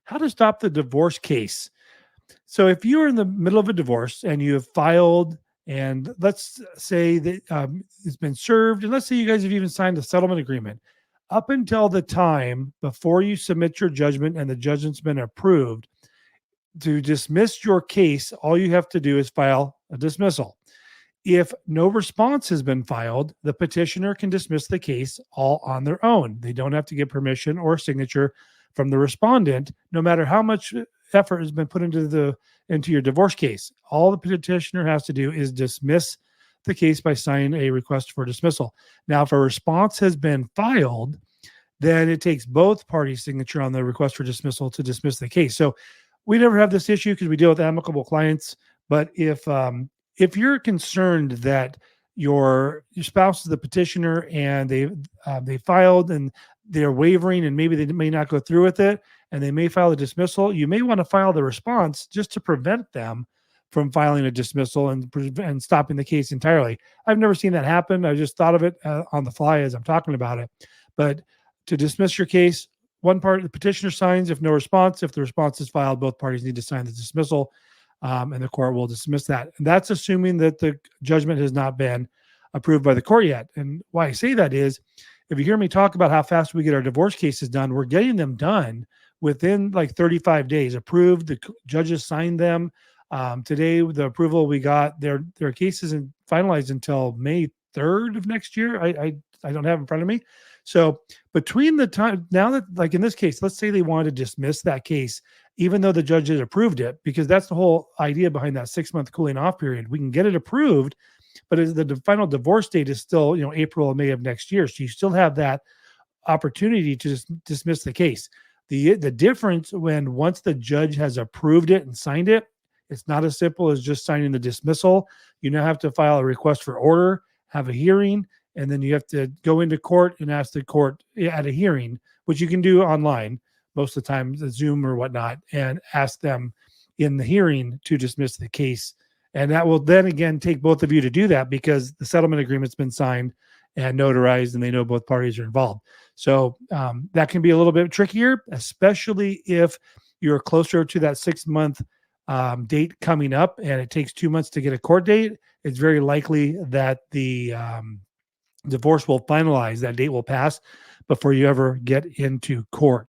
how to stop the divorce case. So if you're in the middle of a divorce and you have filed, and let's say that it's been served, and let's say you guys have even signed a settlement agreement, up until the time before you submit your judgment and the judgment's been approved, to dismiss your case, all you have to do is file a dismissal. If no response has been filed, the petitioner can dismiss the case all on their own. They don't have to get permission or signature from the respondent, no matter how much effort has been put into your divorce case. All the petitioner has to do is dismiss the case by signing a request for dismissal. Now, if a response has been filed, then it takes both parties' signature on the request for dismissal to dismiss the case. So we never have this issue because we deal with amicable clients. But if you're concerned that your spouse is the petitioner and they filed and they're wavering and maybe they may not go through with it and they may file a dismissal, you may want to file the response just to prevent them from filing a dismissal and stopping the case entirely. I've never seen that happen. I just thought of it on the fly as I'm talking about it. But to dismiss your case, one part, the petitioner signs. If no response, if the response is filed, both parties need to sign the dismissal, and the court will dismiss that. And that's assuming that the judgment has not been approved by the court yet. And why I say that is, if you hear me talk about how fast we get our divorce cases done, we're getting them done within like 35 days. Approved, the judges signed them. Today, the approval we got, their case isn't finalized until May 3rd of next year. I don't have it in front of me. So between the time now that, like in this case, let's say they wanted to dismiss that case, even though the judge has approved it, because that's the whole idea behind that 6-month cooling off period. We can get it approved, but the final divorce date is still, April or May of next year. So you still have that opportunity to just dismiss the case. The difference when once the judge has approved it and signed it, it's not as simple as just signing the dismissal. You now have to file a request for order, have a hearing, and then you have to go into court and ask the court at a hearing, which you can do online most of the time, Zoom or whatnot, and ask them in the hearing to dismiss the case. And that will then again take both of you to do that because the settlement agreement's been signed and notarized and they know both parties are involved. So that can be a little bit trickier, especially if you're closer to that 6-month date coming up and it takes 2 months to get a court date. It's very likely that the divorce will finalize, that date will pass before you ever get into court.